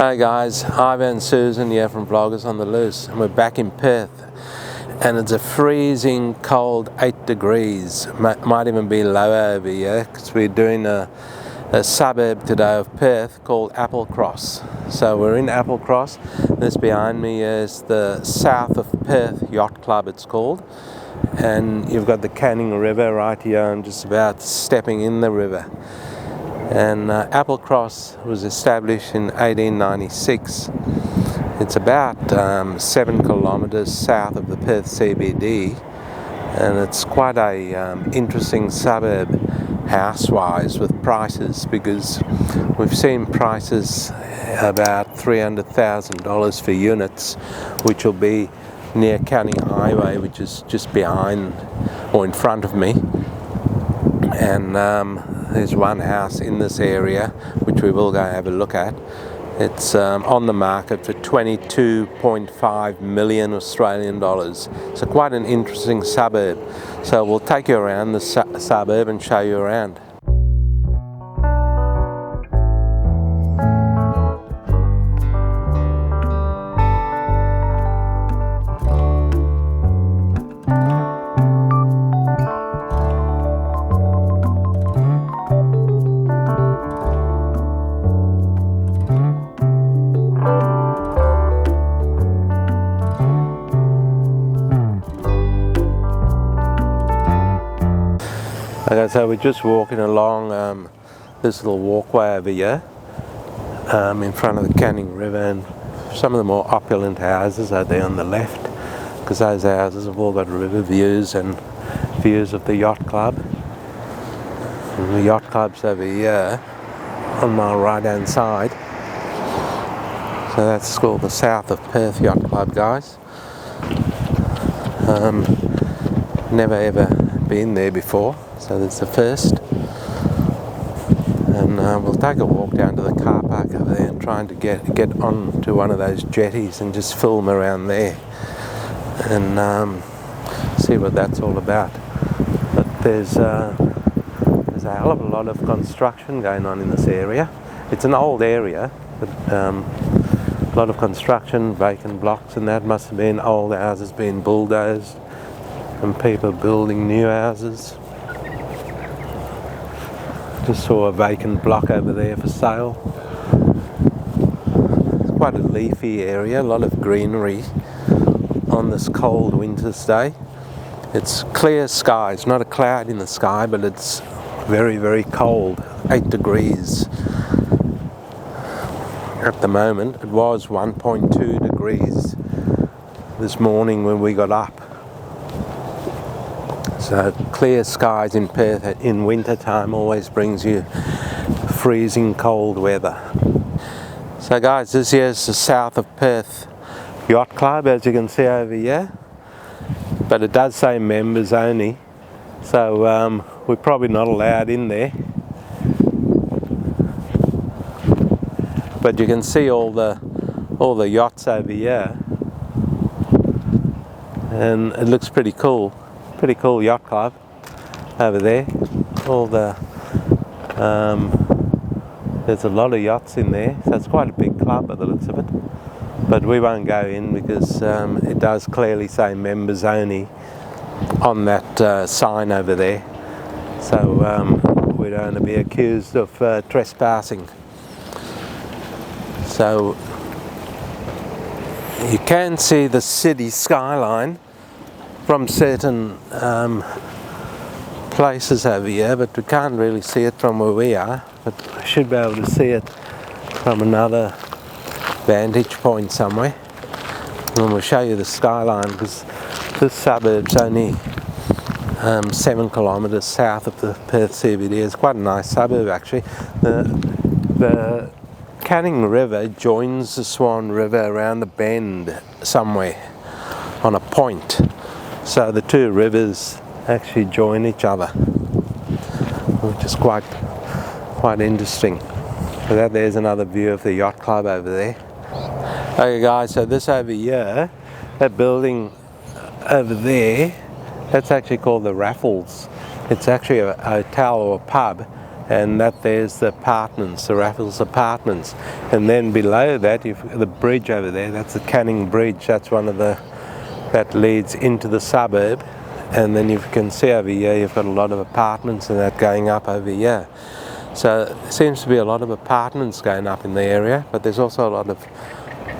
Hi guys, Ivan and Susan here from Vloggers on the Loose, and we're back in Perth, and it's a freezing cold 8 degrees, might even be lower over here because we're doing a suburb today of Perth called Applecross. So we're in Applecross. This behind me is the South of Perth Yacht Club, it's called, and you've got the Canning River right here. I'm just about stepping in the river. And Applecross was established in 1896. It's about 7 kilometres south of the Perth CBD, and it's quite a interesting suburb house-wise with prices, because we've seen prices about $300,000 for units, which will be near Canning Highway, which is just behind or in front of me. And there's one house in this area which we will go have a look at. It's on the market for 22.5 million Australian dollars. So quite an interesting suburb. So we'll take you around the suburb and show you around. Okay, so we're just walking along this little walkway over here in front of the Canning River, and some of the more opulent houses are there on the left, because those houses have all got river views and views of the Yacht Club. And the Yacht Club's over here on my right hand side. So that's called the South of Perth Yacht Club, guys. Never ever been there before, so that's the first. And we'll take a walk down to the car park over there and trying to get on to one of those jetties and just film around there and see what that's all about. But there's a hell of a lot of construction going on in this area. It's an old area, but a lot of construction, vacant blocks, and that must have been old houses being bulldozed and people building new houses. Just saw a vacant block over there for sale. It's quite a leafy area, a lot of greenery on this cold winter's day. It's clear skies, not a cloud in the sky, but it's very, very cold, 8 degrees. At the moment, it was 1.2 degrees this morning when we got up. So clear skies in Perth in winter time always brings you freezing cold weather. So guys, this here is the South of Perth Yacht Club, as you can see over here. But it does say members only, so we're probably not allowed in there. But you can see all the yachts over here, and it looks pretty cool. Pretty cool yacht club over there. All the there's a lot of yachts in there, so it's quite a big club by the looks of it. But we won't go in because it does clearly say members only on that sign over there. So we don't want to be accused of trespassing. So you can see the city skyline from certain places over here, but we can't really see it from where we are, but we should be able to see it from another vantage point somewhere. And we'll show you the skyline, because this suburb's only 7 kilometres south of the Perth CBD. It's quite a nice suburb actually. The Canning River joins the Swan River around the bend somewhere on a point. So the two rivers actually join each other, which is quite interesting. So there's another view of the Yacht Club over there. Okay guys, so this over here, that building over there, that's actually called the Raffles. It's actually a hotel or a pub, and there's the apartments, the Raffles apartments, and then below that you've got the bridge over there. That's the Canning Bridge. That's one of the that leads into the suburb, and then you can see over here you've got a lot of apartments and that going up over here. So there seems to be a lot of apartments going up in the area, but there's also a lot of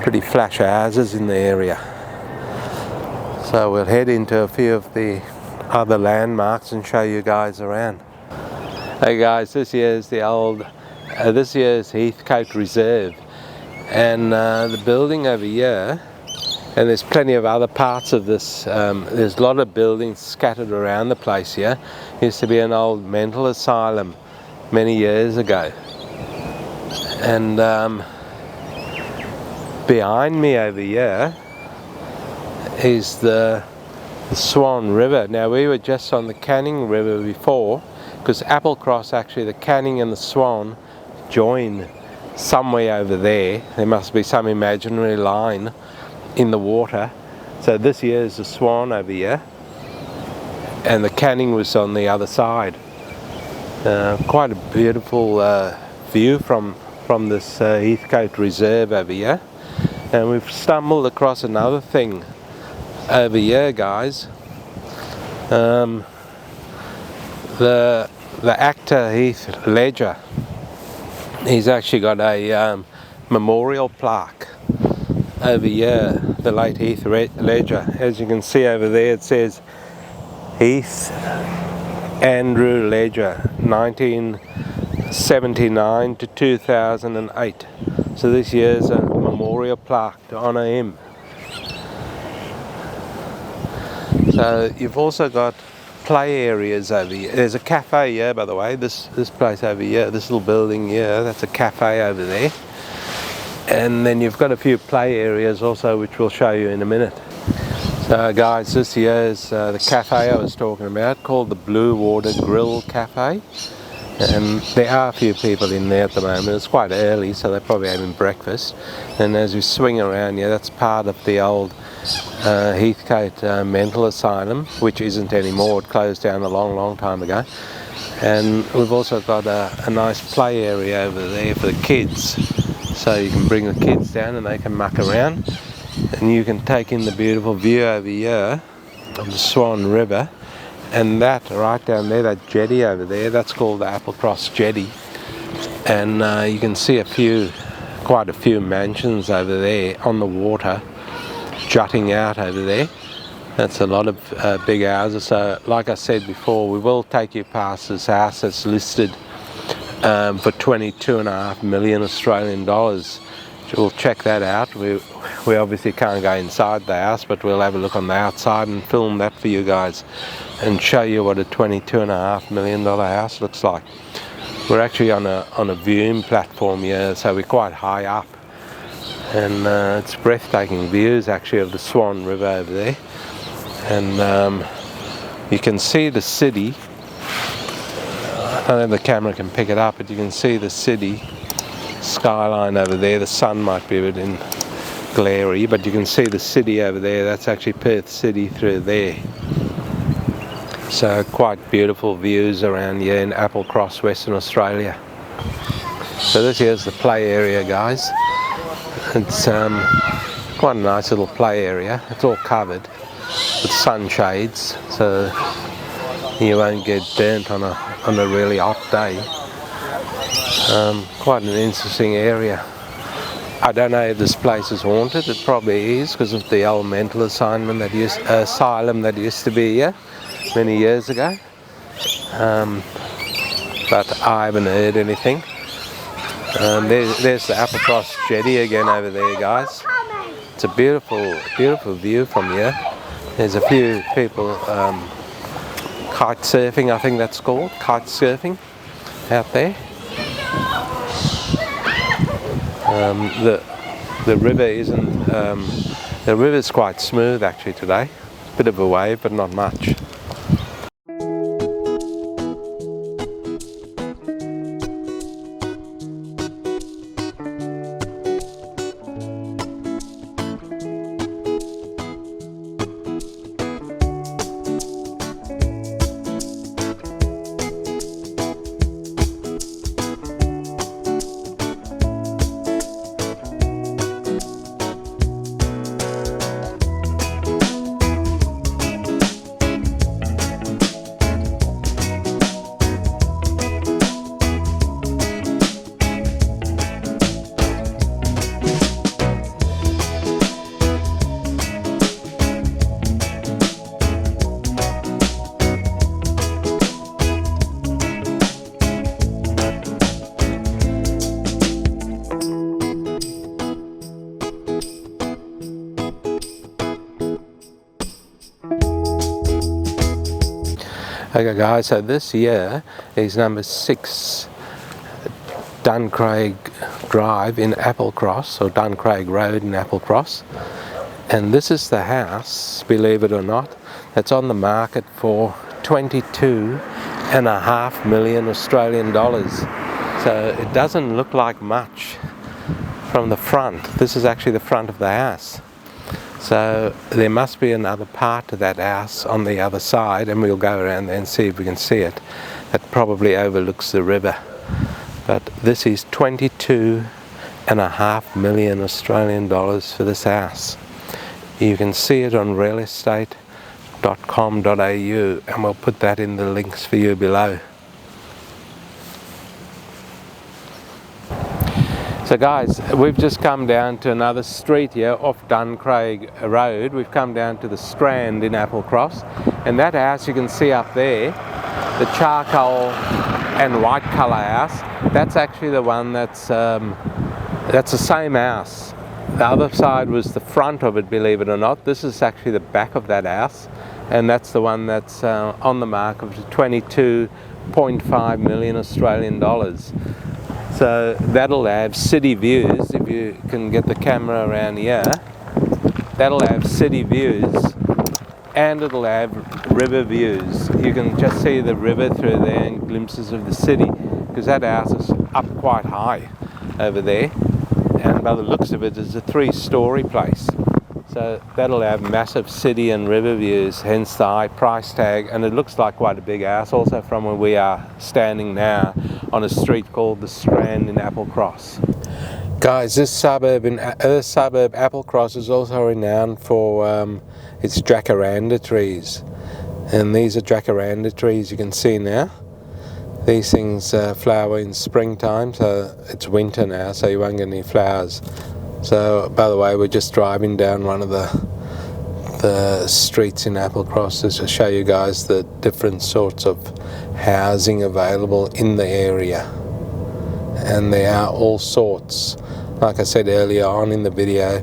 pretty flash houses in the area. So we'll head into a few of the other landmarks and show you guys around. Hey guys, this here's Heathcote Reserve, and the building over here, and there's plenty of other parts of this. There's a lot of buildings scattered around the place here. Used to be an old mental asylum many years ago, and behind me over here is the Swan River. Now we were just on the Canning River before, because Applecross, actually the Canning and the Swan join somewhere over there. There must be some imaginary line in the water. So this here is the Swan over here, and the Canning was on the other side. Quite a beautiful view from this Heathcote Reserve over here. And we've stumbled across another thing over here, guys. The actor Heath Ledger, he's actually got a memorial plaque over here, the late Heath Ledger. As you can see over there, it says Heath Andrew Ledger, 1979 to 2008. So this year's a memorial plaque to honour him. So you've also got play areas over here. There's a cafe here, by the way. This place over here, this little building here, that's a cafe over there. And then you've got a few play areas also, which we'll show you in a minute. So guys, this here is the cafe I was talking about, called the Blue Water Grill Cafe. And there are a few people in there at the moment. It's quite early, so they're probably having breakfast. And as we swing around here, that's part of the old Heathcote mental asylum, which isn't anymore. It closed down a long time ago. And we've also got a nice play area over there for the kids, so you can bring the kids down and they can muck around, and you can take in the beautiful view over here of the Swan River. And that right down there, that jetty over there, that's called the Applecross jetty. And you can see quite a few mansions over there on the water, jutting out over there. That's a lot of big houses. So like I said before, we will take you past this house that's listed for 22.5 million Australian dollars. We'll check that out. We obviously can't go inside the house, but we'll have a look on the outside and film that for you guys and show you what a $22.5 million house looks like. We're actually on a viewing platform here, so we're quite high up, and it's breathtaking views actually of the Swan River over there. And you can see the city. I don't know if the camera can pick it up, but you can see the city skyline over there. The sun might be a bit glary, but you can see the city over there. That's actually Perth City through there. So quite beautiful views around here in Applecross, Western Australia. So this here's the play area, guys. It's quite a nice little play area. It's all covered with sunshades, so you won't get burnt on a really hot day. Quite an interesting area. I don't know if this place is haunted. It probably is, because of the old mental asylum that used to be here many years ago. But I haven't heard anything. There's the Applecross jetty again over there, guys. It's a beautiful view from here. There's a few people kite surfing, I think that's called, kite surfing out there. The river isn't. The river's quite smooth actually today. Bit of a wave, but not much. Okay guys, so this here is number 6 Duncraig Drive in Applecross, or Duncraig Road in Applecross. And this is the house, believe it or not, that's on the market for 22.5 million Australian dollars. So it doesn't look like much from the front. This is actually the front of the house. So there must be another part to that house on the other side, and we'll go around there and see if we can see it. It probably overlooks the river. But this is 22.5 million Australian dollars for this house. You can see it on realestate.com.au, and we'll put that in the links for you below. So guys, we've just come down to another street here off Duncraig Road. We've come down to the Strand in Applecross, and that house you can see up there, the charcoal and white colour house, that's actually the one that's the same house. The other side was the front of it, believe it or not. This is actually the back of that house, and that's the one that's on the market of 22.5 million Australian dollars. So that'll have city views. If you can get the camera around here, that'll have city views, and it'll have river views. You can just see the river through there and glimpses of the city, because that house is up quite high over there, and by the looks of it, it's a 3-story place. So that'll have massive city and river views, hence the high price tag, and it looks like quite a big house also from where we are standing now on a street called the Strand in Applecross. Guys, this suburb Applecross is also renowned for its jacaranda trees, and these are jacaranda trees you can see now. These things flower in springtime, so it's winter now, so you won't get any flowers. So, by the way, we're just driving down one of the streets in Applecross to show you guys the different sorts of housing available in the area. And there are all sorts. Like I said earlier on in the video,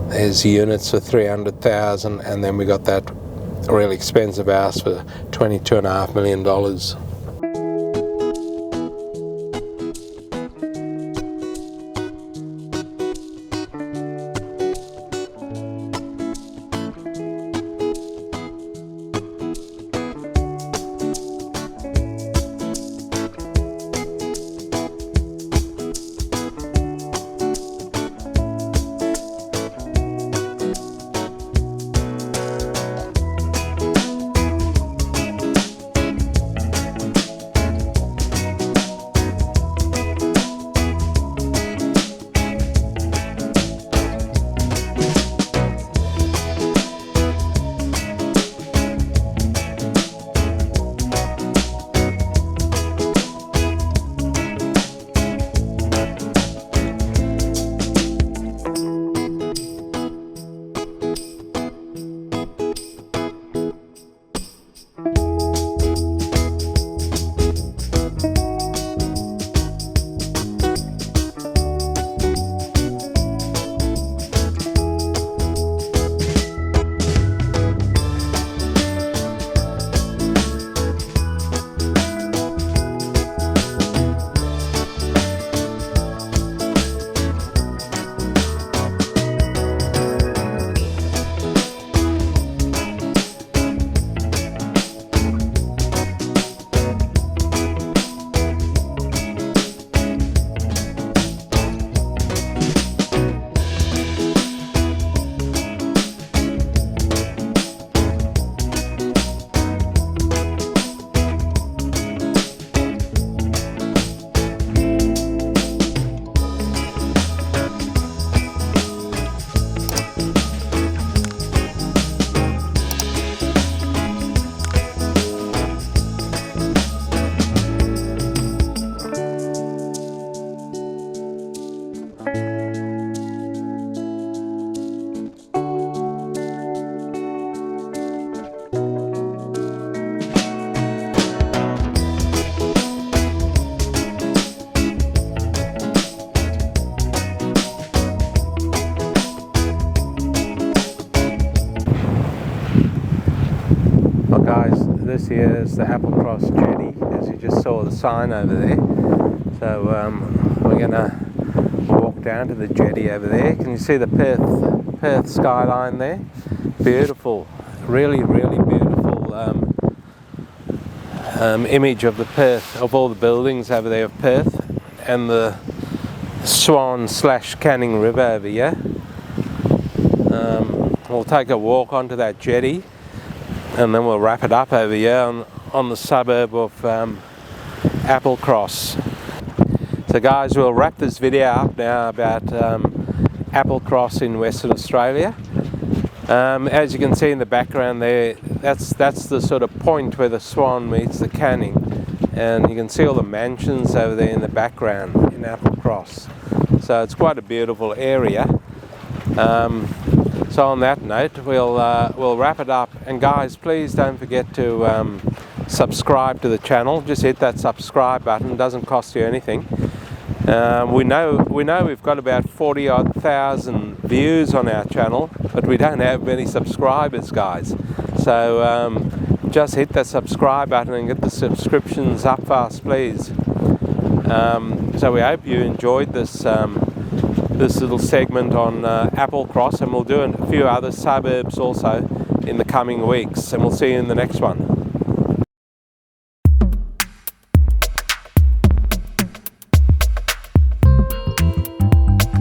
there's units for 300,000, and then we got that really expensive house for $22.5 million. this here is the Applecross jetty, as you just saw the sign over there. So we're gonna walk down to the jetty over there. Can you see the Perth skyline there? Beautiful, really beautiful image of the Perth, of all the buildings over there of Perth, and the Swan / Canning River over here. We'll take a walk onto that jetty, and then we'll wrap it up over here on the suburb of Applecross. So guys, we'll wrap this video up now about Applecross in Western Australia. As you can see in the background there, that's the sort of point where the Swan meets the Canning, and you can see all the mansions over there in the background in Applecross. So it's quite a beautiful area. So on that note, we'll wrap it up. And guys, please don't forget to subscribe to the channel. Just hit that subscribe button. It doesn't cost you anything. We know we've got about 40,000 views on our channel, but we don't have many subscribers, guys. So just hit that subscribe button and get the subscriptions up fast, please. So we hope you enjoyed this little segment on Applecross, and we'll do a few other suburbs also in the coming weeks, and we'll see you in the next one.